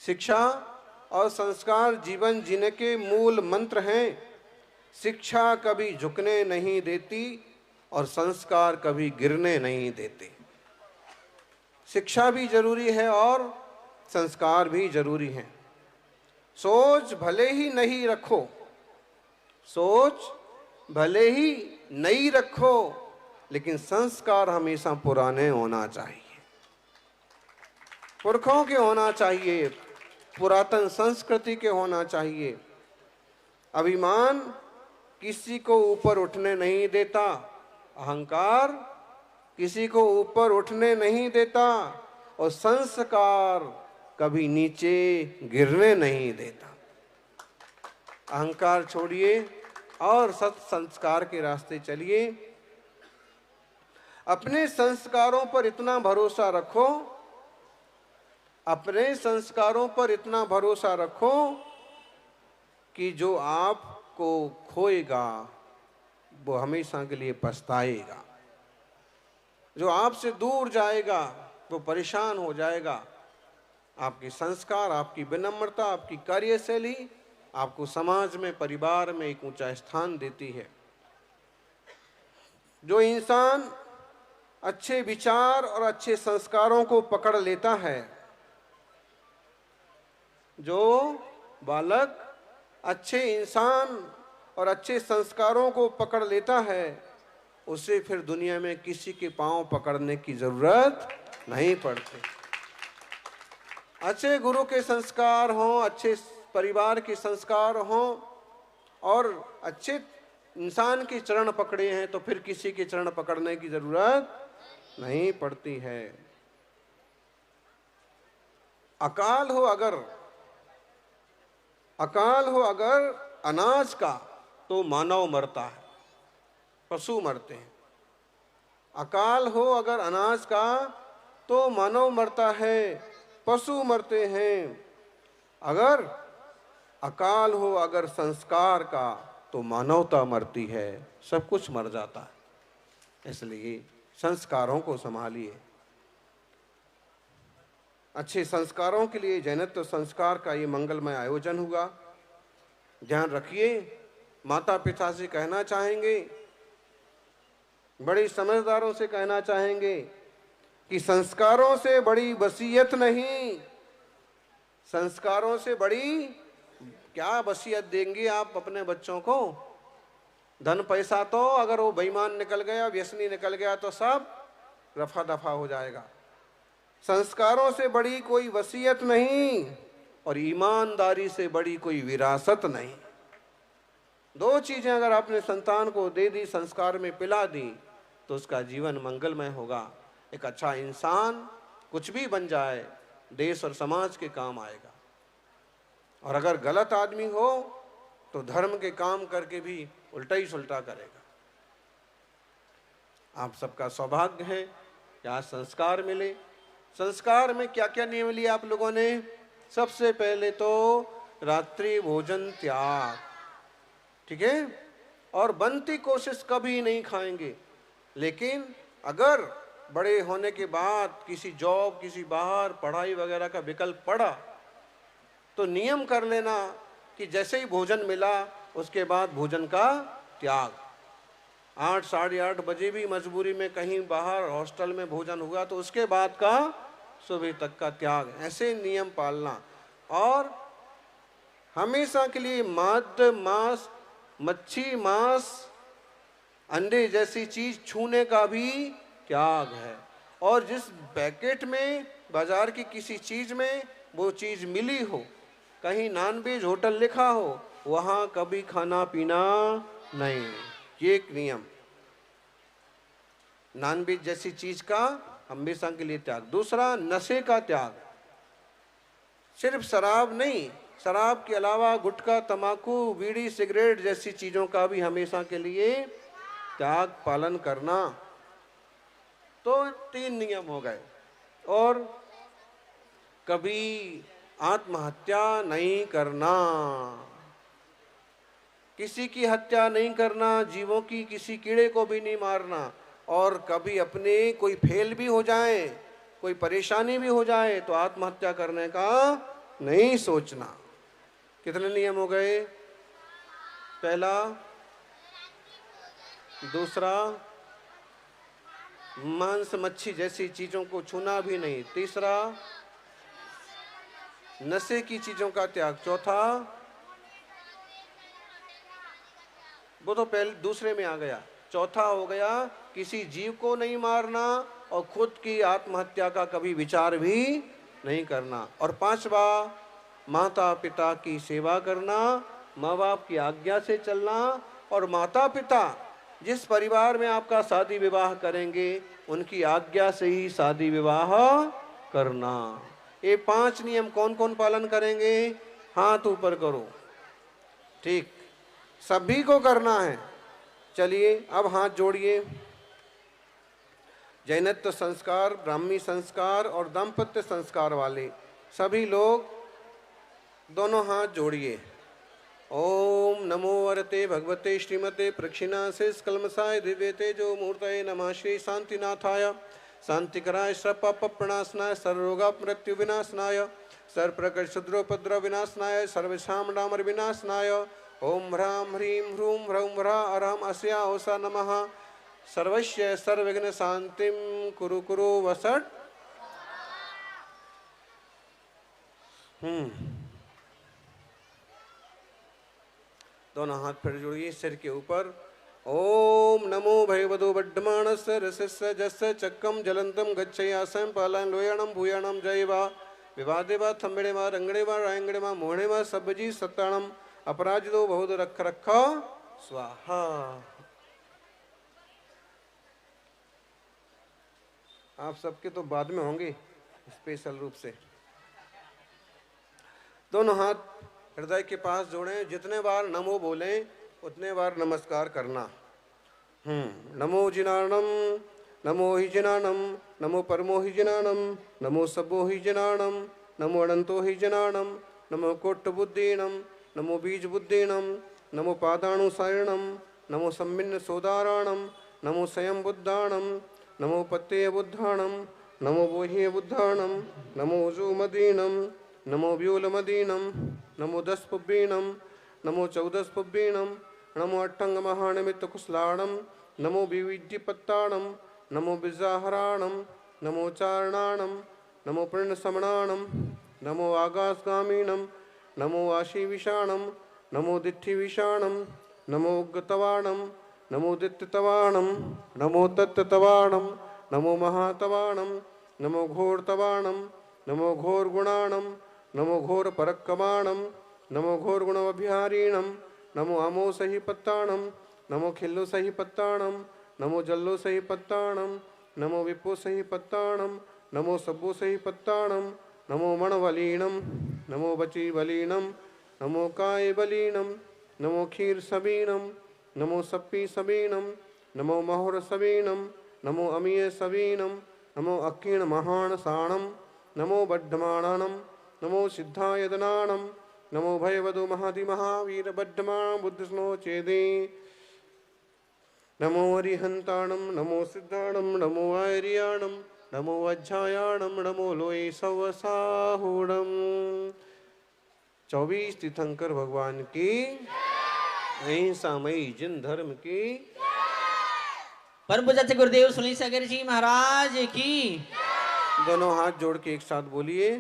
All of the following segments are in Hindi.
शिक्षा और संस्कार जीवन जीने के मूल मंत्र हैं। शिक्षा कभी झुकने नहीं देती और संस्कार कभी गिरने नहीं देते। शिक्षा भी जरूरी है और संस्कार भी जरूरी है। सोच भले ही नहीं रखो, सोच भले ही नई रखो, लेकिन संस्कार हमेशा पुराने होना चाहिए, पुरखों के होना चाहिए, पुरातन संस्कृति के होना चाहिए। अभिमान किसी को ऊपर उठने नहीं देता, अहंकार किसी को ऊपर उठने नहीं देता और संस्कार कभी नीचे गिरने नहीं देता। अहंकार छोड़िए और सत संस्कार के रास्ते चलिए। अपने संस्कारों पर इतना भरोसा रखो, अपने संस्कारों पर इतना भरोसा रखो कि जो आपको खोएगा वो हमेशा के लिए पछताएगा। जो आपसे दूर जाएगा वो परेशान हो जाएगा। आपके संस्कार, आपकी विनम्रता, आपकी कार्यशैली आपको समाज में, परिवार में एक ऊंचा स्थान देती है। जो इंसान अच्छे विचार और अच्छे संस्कारों को पकड़ लेता है, जो बालक अच्छे इंसान और अच्छे संस्कारों को पकड़ लेता है, उसे फिर दुनिया में किसी के पांव पकड़ने की जरूरत नहीं पड़ती। अच्छे गुरु के संस्कार हों, अच्छे परिवार के संस्कार हों और अच्छे इंसान के चरण पकड़े हैं तो फिर किसी के चरण पकड़ने की जरूरत नहीं पड़ती है। अकाल हो अगर अनाज का तो मानव मरता है, पशु मरते हैं। अकाल हो अगर अनाज का तो मानव मरता है, पशु मरते हैं। अगर अकाल हो अगर संस्कार का तो मानवता मरती है, सब कुछ मर जाता है। इसलिए संस्कारों को संभालिए। अच्छे संस्कारों के लिए जैनत्व संस्कार का ये मंगलमय आयोजन हुआ। ध्यान रखिए, माता पिता से कहना चाहेंगे, बड़े समझदारों से कहना चाहेंगे कि संस्कारों से बड़ी वसीयत नहीं, संस्कारों से बड़ी क्या वसीयत देंगे आप अपने बच्चों को। धन पैसा तो अगर वो बेईमान निकल गया, व्यसनी निकल गया तो सब रफा दफा हो जाएगा। संस्कारों से बड़ी कोई वसीयत नहीं और ईमानदारी से बड़ी कोई विरासत नहीं। दो चीजें अगर आपने संतान को दे दी, संस्कार में पिला दी, तो उसका जीवन मंगलमय होगा। एक अच्छा इंसान कुछ भी बन जाए, देश और समाज के काम आएगा। और अगर गलत आदमी हो तो धर्म के काम करके भी उल्टा ही सुल्टा करेगा। आप सबका सौभाग्य है कि आज संस्कार मिले। संस्कार में क्या क्या नियम लिए आप लोगों ने? सबसे पहले तो रात्रि भोजन त्याग, ठीक है, और बनती कोशिश कभी नहीं खाएंगे। लेकिन अगर बड़े होने के बाद किसी जॉब, किसी बाहर पढ़ाई वगैरह का विकल्प पड़ा तो नियम कर लेना कि जैसे ही भोजन मिला उसके बाद भोजन का त्याग। 8 साढ़े 8 बजे भी मजबूरी में कहीं बाहर हॉस्टल में भोजन हुआ तो उसके बाद का सुबह तक का त्याग। ऐसे नियम पालना। और हमेशा के लिए मद्य, मांस, मच्छी, मांस, अंडे जैसी चीज छूने का भी त्याग है। और जिस पैकेट में, बाजार की किसी चीज में वो चीज मिली हो, कहीं नॉनवेज होटल लिखा हो, वहां कभी खाना पीना नहीं, ये एक नियम। नॉनवेज जैसी चीज का हमेशा के लिए त्याग। दूसरा, नशे का त्याग। सिर्फ शराब नहीं, शराब के अलावा गुटखा, तंबाकू, बीड़ी, सिगरेट जैसी चीजों का भी हमेशा के लिए त्याग पालन करना। तो 3 नियम हो गए। और कभी आत्महत्या नहीं करना, किसी की हत्या नहीं करना, जीवों की किसी कीड़े को भी नहीं मारना। और कभी अपने कोई फेल भी हो जाए, कोई परेशानी भी हो जाए तो आत्महत्या करने का नहीं सोचना। कितने नियम हो गए? पहला, दूसरा, मांस मच्छी जैसी चीजों को छूना भी नहीं। तीसरा, नशे की चीजों का त्याग। चौथा, वो तो पहले दूसरे में आ गया। चौथा हो गया किसी जीव को नहीं मारना और खुद की आत्महत्या का कभी विचार भी नहीं करना। और पांचवा, माता पिता की सेवा करना, माँ बाप की आज्ञा से चलना। और माता पिता जिस परिवार में आपका शादी विवाह करेंगे उनकी आज्ञा से ही शादी विवाह करना। ये 5 नियम कौन कौन पालन करेंगे? हाथ ऊपर करो। ठीक, सभी को करना है। चलिए अब हाथ जोड़िए। जैनत्व संस्कार, ब्राह्मी संस्कार और दाम्पत्य संस्कार वाले सभी लोग दोनों हाथ जोड़िए। ओम नमो वरते भगवते श्रीमते प्रक्षिणाशिष कलमसाय दिव्य तेजो मूर्तये नमः। श्री शांतिनाथाय शांतिकराय सर्वपापप्रणाशनाय सर्वरोगा मृत्यु विनाशनाय सर्वप्रकट शुद्रोपद्रव विनाशनाय सर्वशाम डामर विनाशनाय ओम ह्रां ह्रीं ह्रूं ह्रौं ह्रा अरहम अस्या ओसा नमः। सर्वस्य सर्वविघ्न शांतिं कुरु कुरु वसट। दोनों हाथ फिर जोड़िए सिर के ऊपर। ओम नमो भगवतो बड्ढमाणस्य रसस्य जस्य चक्रम जलंतम गच्छयासं पालन लोयाणम भूयाणम जयवा विवादे वा थंबड़े वा रंगड़े वा रायंगड़े वा मोहने वा सब्जी सत्ताणम अपराजितो बहुत रख रखा स्वाहा। आप सबके तो बाद में होंगे स्पेशल रूप से। दोनों हाथ हृदय के पास जोड़ें। जितने बार नमो बोलें उतने बार नमस्कार करना। नमो जिनाणम, नमो हि जिनाणम, नमो परमो हि जिनाणम, नमो सभो हि जिनाणम, नमो अनंतो हि जिनाणम, नमो कोट्ट बुद्धीणम, नमो बीज बुद्धीणम, नमो पादाणुसायणम, नमो सम्मिन्न सोदाराणम, नमो स्वयं बुद्धाणम, नमो पत्तेय बुद्धाणम, नमो बोह्य बुद्धाणम, नमो उजूमदीणम, नमो व्यूलमदीणम, नमो दशपुब्बीणम, नमो चौदशपुब्बीणम, नमो अट्टंग महानिमित्त कुशलाणम, नमो विविध्यपत्ताणम, नमो बिजाहराणम, नमो चारणाणम, नमो प्रणसमणाणम, नमो आकाशगामीणम, नमो आशीविषाणम, नमो दिट्ठिविषाणम, नमो उग्गतवाणम, नमो दित्तवाणम, नमो तत्तवाणम, नमो महातवाणम, नमो घोरतवाणम, नमो घोरगुणाणम, नमो घोर परक्कमाणम, नमो घोर गुणवभिहारीणम, नमो अमो सही पत्ताणम, नमो खिल्लो सही पत्ताणम, नमो जल्लो सही पत्ताणम, नमो विपो सही पत्ताणम, नमो सब्बो सही पत्ताणम, नमो मणवलीणम, नमो बची बलीणम, नमो काय बलीणम, नमो खीर सबीणम, नमो सप्पी सबीणम, नमो महुर सबीणम, नमो अमीय सबीणम, नमो अकीण महान साणम, नमो बड्ढमाणम, नमो सिद्धायतनाणम, नमो भयवधु महादि महावीर बड्ढमाण बुद्धस्नो चेदे, नमो हरिहंताणम, नमो सिद्धाणम, नमो आर्याणम, नमो अज्जायाणम, नमो लोये सवसाहूणम। 24 तीर्थंकर भगवान की अहिंसामयी जिन धर्म की। परम पूज्य गुरुदेव सुनील सागर जी महाराज की। दोनों हाथ जोड़ के एक साथ बोलिए।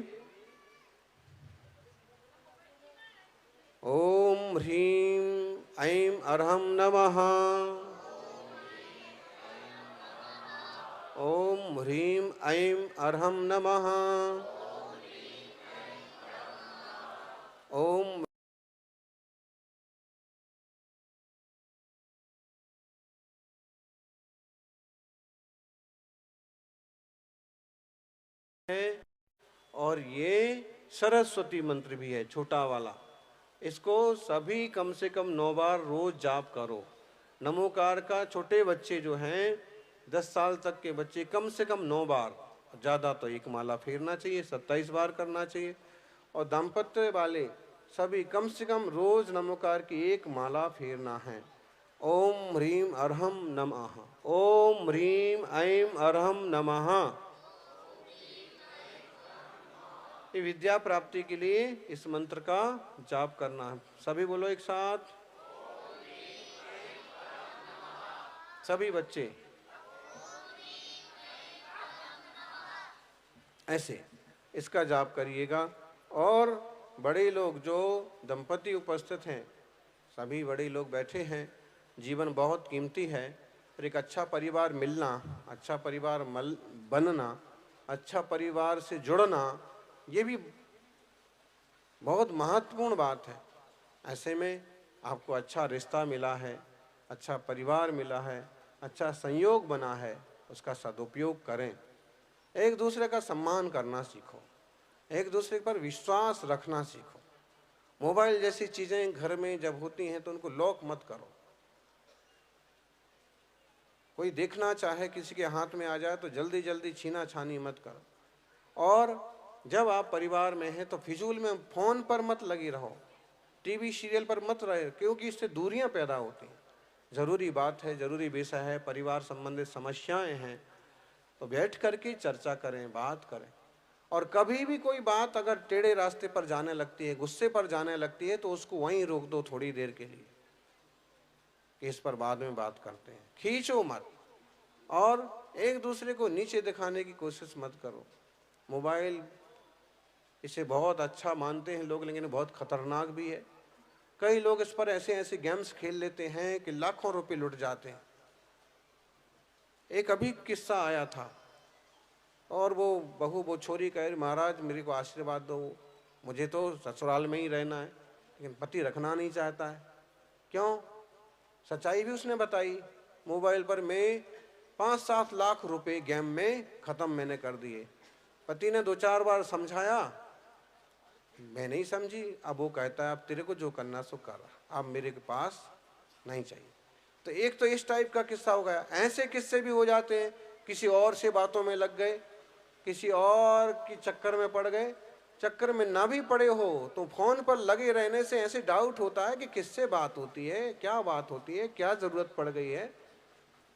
ओम ह्रीं ऐं अरहं नमः। ओम ह्रीं ऐं अरहं नमः। ओम है और ये सरस्वती मंत्र भी है छोटा वाला। इसको सभी कम से कम 9 बार रोज जाप करो। नमोकार का छोटे बच्चे जो हैं 10 साल तक के बच्चे कम से कम 9 बार, ज़्यादा तो एक माला फेरना चाहिए, 27 बार करना चाहिए। और दाम्पत्य वाले सभी कम से कम रोज नमोकार की एक माला फेरना है। ओम ह्रीं अरहं नमः। ओम ह्रीं ऐं अरहं नमः। ये विद्या प्राप्ति के लिए इस मंत्र का जाप करना है। सभी बोलो एक साथ, सभी बच्चे ऐसे इसका जाप करिएगा। और बड़े लोग जो दंपति उपस्थित हैं, सभी बड़े लोग बैठे हैं, जीवन बहुत कीमती है। और एक अच्छा परिवार मिलना, अच्छा परिवार बनना, अच्छा परिवार से जुड़ना, ये भी बहुत महत्वपूर्ण बात है। ऐसे में आपको अच्छा रिश्ता मिला है, अच्छा परिवार मिला है, अच्छा संयोग बना है, उसका सदुपयोग करें। एक दूसरे का सम्मान करना सीखो, एक दूसरे पर विश्वास रखना सीखो। मोबाइल जैसी चीजें घर में जब होती हैं तो उनको लॉक मत करो। कोई देखना चाहे किसी के हाथ में आ जाए तो जल्दी जल्दी छीना छानी मत करो। और जब आप परिवार में हैं तो फिजूल में फोन पर मत लगी रहो, टीवी सीरियल पर मत रहे, क्योंकि इससे दूरियां पैदा होती हैं। जरूरी बात है, जरूरी विषय है, परिवार संबंधित समस्याएं हैं, तो बैठ करके चर्चा करें, बात करें। और कभी भी कोई बात अगर टेढ़े रास्ते पर जाने लगती है, गुस्से पर जाने लगती है, तो उसको वहीं रोक दो थोड़ी देर के लिए कि इस पर बाद में बात करते हैं। खींचो मत और एक दूसरे को नीचे दिखाने की कोशिश मत करो। मोबाइल इसे बहुत अच्छा मानते हैं लोग, लेकिन बहुत खतरनाक भी है। कई लोग इस पर ऐसे ऐसे गेम्स खेल लेते हैं कि लाखों रुपए लुट जाते हैं। एक अभी किस्सा आया था और वो छोरी कह रही, महाराज मेरे को आशीर्वाद दो, मुझे तो ससुराल में ही रहना है, लेकिन पति रखना नहीं चाहता है। क्यों? सच्चाई भी उसने बताई। मोबाइल पर मैं 5-7 लाख रुपए गेम में खत्म मैंने कर दिए। पति ने 2-4 बार समझाया, मैं नहीं समझी। अब वो कहता है अब तेरे को जो करना सो कर, अब मेरे के पास नहीं चाहिए। तो एक तो इस टाइप का किस्सा हो गया। ऐसे किस्से भी हो जाते हैं, किसी और से बातों में लग गए, किसी और की चक्कर में पड़ गए। चक्कर में ना भी पड़े हो तो फोन पर लगे रहने से ऐसे डाउट होता है कि किससे बात होती है, क्या बात होती है, क्या जरूरत पड़ गई है,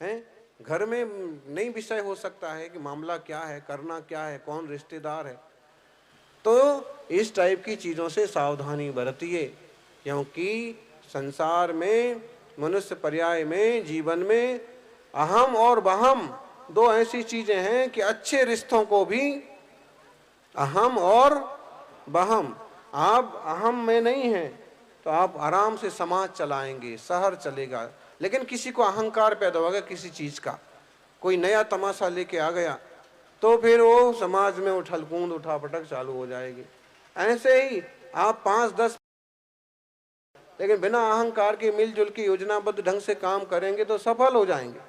हैं? घर में नई विषय हो सकता है कि मामला क्या है, करना क्या है, कौन रिश्तेदार है। तो इस टाइप की चीजों से सावधानी बरतिए, क्योंकि संसार में, मनुष्य पर्याय में, जीवन में अहम और वहम दो ऐसी चीजें हैं कि अच्छे रिश्तों को भी अहम और वहम, आप अहम में नहीं हैं तो आप आराम से समाज चलाएंगे, शहर चलेगा। लेकिन किसी को अहंकार पैदा होगा किसी चीज का, कोई नया तमाशा लेके आ गया तो फिर वो समाज में उछल कूद उठा पटक चालू हो जाएगी। ऐसे ही आप 5-10 लेकिन बिना अहंकार के मिलजुल के योजनाबद्ध ढंग से काम करेंगे तो सफल हो जाएंगे।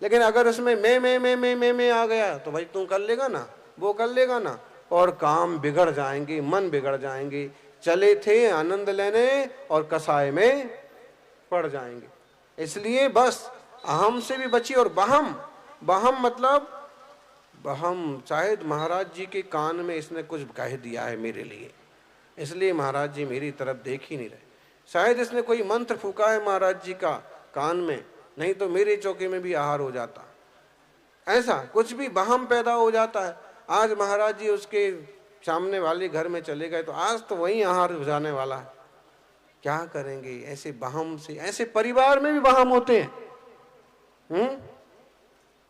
लेकिन अगर उसमें मैं आ गया तो भाई तू कर लेगा ना, वो कर लेगा ना, और काम बिगड़ जाएंगे, मन बिगड़ जाएंगे। चले थे आनंद लेने और कसाय में पड़ जाएंगे। इसलिए बस अहम से भी बची। और बहम, बहम मतलब बहम, शायद महाराज जी के कान में इसने कुछ कह दिया है मेरे लिए, इसलिए महाराज जी मेरी तरफ देख ही नहीं रहे। शायद इसने कोई मंत्र फूका है महाराज जी का कान में, नहीं तो मेरे चौके में भी आहार हो जाता। ऐसा कुछ भी बहम पैदा हो जाता है। आज महाराज जी उसके सामने वाले घर में चले गए तो आज तो वही आहार हो जाने वाला है। क्या करेंगे? ऐसे बहम से, ऐसे परिवार में भी बहम होते हैं।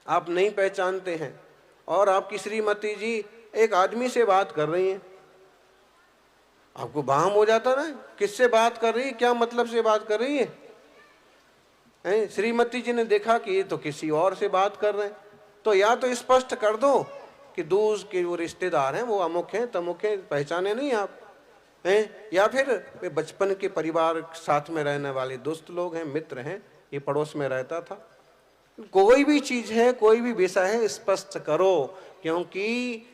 आप नहीं पहचानते हैं और आपकी श्रीमती जी एक आदमी से बात कर रही हैं, आपको बहम हो जाता ना, किससे बात कर रही है, क्या मतलब से बात कर रही है? श्रीमती जी ने देखा कि ये तो किसी और से बात कर रहे हैं, तो या तो स्पष्ट कर दो कि दूर के वो रिश्तेदार हैं, वो अमुक हैं तमुक हैं, पहचाने नहीं आप हैं, या फिर वे बचपन के परिवार साथ में रहने वाले दोस्त लोग हैं, मित्र हैं, ये पड़ोस में रहता था। कोई भी चीज है, कोई भी विषय है, स्पष्ट करो, क्योंकि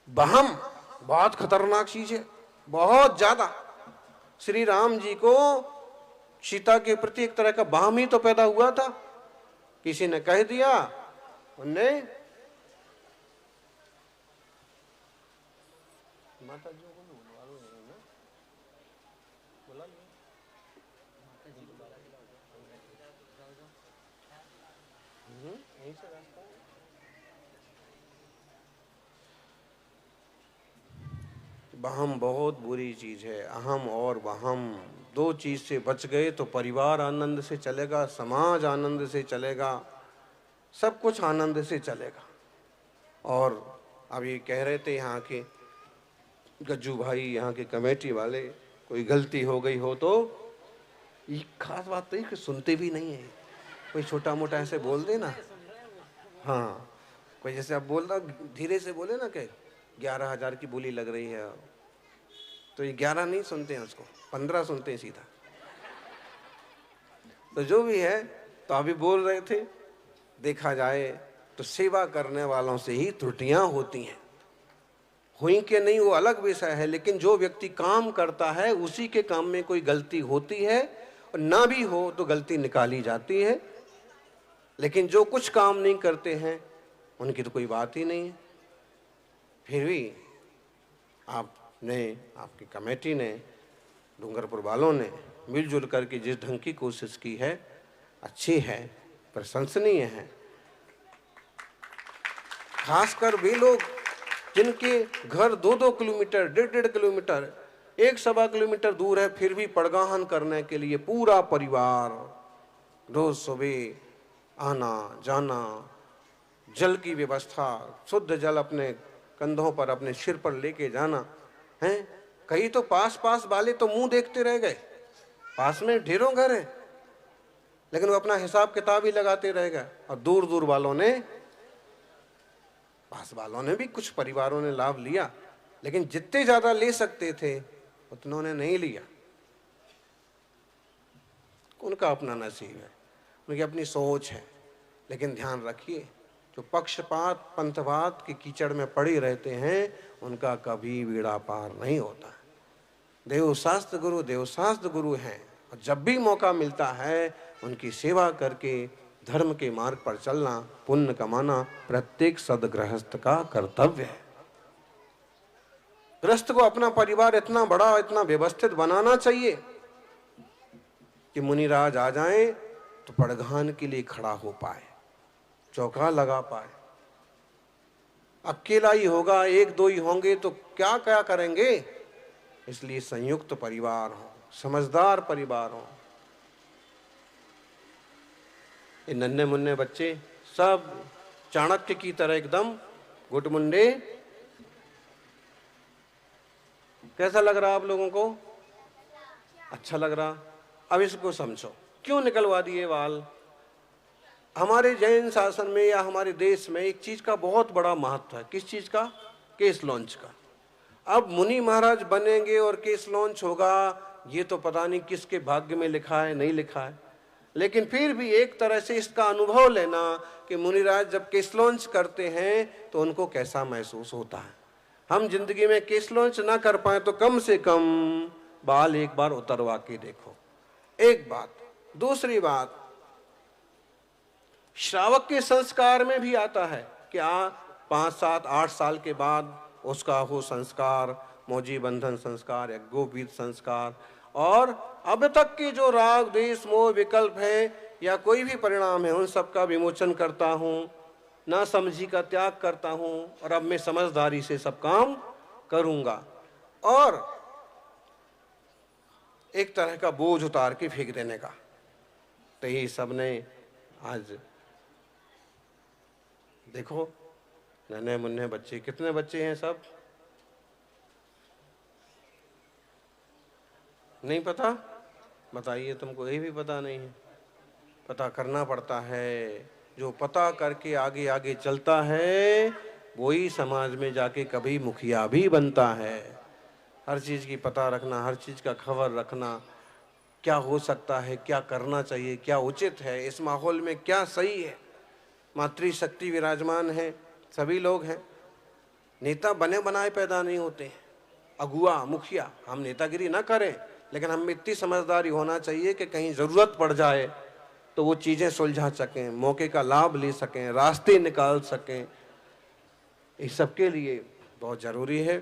बहम बहुत खतरनाक चीज है, बहुत ज्यादा। श्री राम जी को सीता के प्रति एक तरह का बहम ही तो पैदा हुआ था। किसी ने कह दिया, उनने माता जी को बुलवा लो ना, बुला लो। यहीं से रास्ता वहम बहुत बुरी चीज है। अहम और वहम दो चीज से बच गए तो परिवार आनंद से चलेगा, समाज आनंद से चलेगा, सब कुछ आनंद से चलेगा। और अब ये कह रहे थे यहाँ के गज्जू भाई, यहाँ के कमेटी वाले, कोई गलती हो गई हो तो ये खास बात तो ये कि सुनते भी नहीं है। कोई छोटा मोटा ऐसे बोल दे ना, हाँ, कोई जैसे आप बोल रहा धीरे से बोले ना कि 11,000 की बोली लग रही है, तो ये 11 नहीं सुनते हैं, उसको 15 सुनते हैं सीधा। तो जो भी है, तो अभी बोल रहे थे, देखा जाए तो सेवा करने वालों से ही त्रुटियां होती हैं। हुई कि नहीं वो अलग विषय है, लेकिन जो व्यक्ति काम करता है उसी के काम में कोई गलती होती है, और ना भी हो तो गलती निकाली जाती है। लेकिन जो कुछ काम नहीं करते हैं उनकी तो कोई बात ही नहीं है। फिर भी आपने, आपकी कमेटी ने, डूंगरपुर वालों ने मिलजुल करके जिस ढंग की कोशिश की है, अच्छी है, प्रशंसनीय है। खासकर वे लोग जिनके घर 2-2 किलोमीटर, 1.5 किलोमीटर, 1-1.25 किलोमीटर दूर है, फिर भी पड़गाहन करने के लिए पूरा परिवार रोज सुबह आना जाना, जल की व्यवस्था, शुद्ध जल अपने कंधों पर, अपने सिर पर लेके जाना है। कई तो पास पास वाले तो मुंह देखते रह गए, पास में ढेरों घर है, लेकिन वो अपना हिसाब किताब ही लगाते रह गए। और दूर दूर वालों ने, पास वालों ने भी, कुछ परिवारों ने लाभ लिया, लेकिन जितने ज्यादा ले सकते थे उतनों ने नहीं लिया। उनका अपना नसीब है, उनकी अपनी सोच है। लेकिन ध्यान रखिए, जो पक्षपात पंथवाद के कीचड़ में पड़े रहते हैं उनका कभी बेड़ा पार नहीं होता। देवशास्त्र गुरु हैं, और जब भी मौका मिलता है उनकी सेवा करके धर्म के मार्ग पर चलना, पुण्य कमाना प्रत्येक सदगृहस्थ का कर्तव्य है। गृहस्थ को अपना परिवार इतना बड़ा, इतना व्यवस्थित बनाना चाहिए कि मुनिराज आ जाएं तो पड़गान के लिए खड़ा हो पाए, चौका लगा पाए। अकेला ही होगा, 1-2 ही होंगे तो क्या क्या करेंगे। इसलिए संयुक्त परिवार हो, समझदार परिवार हो। ये नन्हे मुन्ने बच्चे सब चाणक्य की तरह एकदम गुटमुंडे। कैसा लग रहा आप लोगों को? अच्छा लग रहा? अब इसको समझो, क्यों निकलवा दिए वाल। हमारे जैन शासन में या हमारे देश में एक चीज का बहुत बड़ा महत्व है। किस चीज का? केस लॉन्च का। अब मुनि महाराज बनेंगे और केस लॉन्च होगा, ये तो पता नहीं किसके भाग्य में लिखा है, नहीं लिखा है। लेकिन फिर भी एक तरह से इसका अनुभव लेना कि मुनिराज जब केस लॉन्च करते हैं तो उनको कैसा महसूस होता है। हम जिंदगी में केस लॉन्च ना कर पाए तो कम से कम बाल एक बार उतरवा के देखो, एक बात। दूसरी बात, श्रावक के संस्कार में भी आता है कि 5, 7, 8 साल के बाद उसका हो संस्कार, मौजी बंधन संस्कार, यज्ञोपवीत संस्कार, और अब तक के जो राग द्वेष मोह विकल्प है या कोई भी परिणाम है, उन सब का विमोचन करता हूँ, ना समझी का त्याग करता हूँ, और अब मैं समझदारी से सब काम करूँगा। और एक तरह का बोझ उतार के फेंक देने का। तो ये सब ने आज देखो, नन्हे मुन्ने बच्चे, कितने बच्चे हैं सब? नहीं पता? बताइए, तुमको ये भी पता नहीं है? पता करना पड़ता है। जो पता करके आगे आगे चलता है वही समाज में जाके कभी मुखिया भी बनता है। हर चीज की पता रखना, हर चीज का खबर रखना, क्या हो सकता है, क्या करना चाहिए, क्या उचित है, इस माहौल में क्या सही है। मातृशक्ति विराजमान है, सभी लोग हैं। नेता बने बनाए पैदा नहीं होते हैं, अगुआ मुखिया। हम नेतागिरी ना करें, लेकिन हम में इतनी समझदारी होना चाहिए कि कहीं जरूरत पड़ जाए तो वो चीजें सुलझा सकें, मौके का लाभ ले सकें, रास्ते निकाल सकें। इस सब के लिए बहुत जरूरी है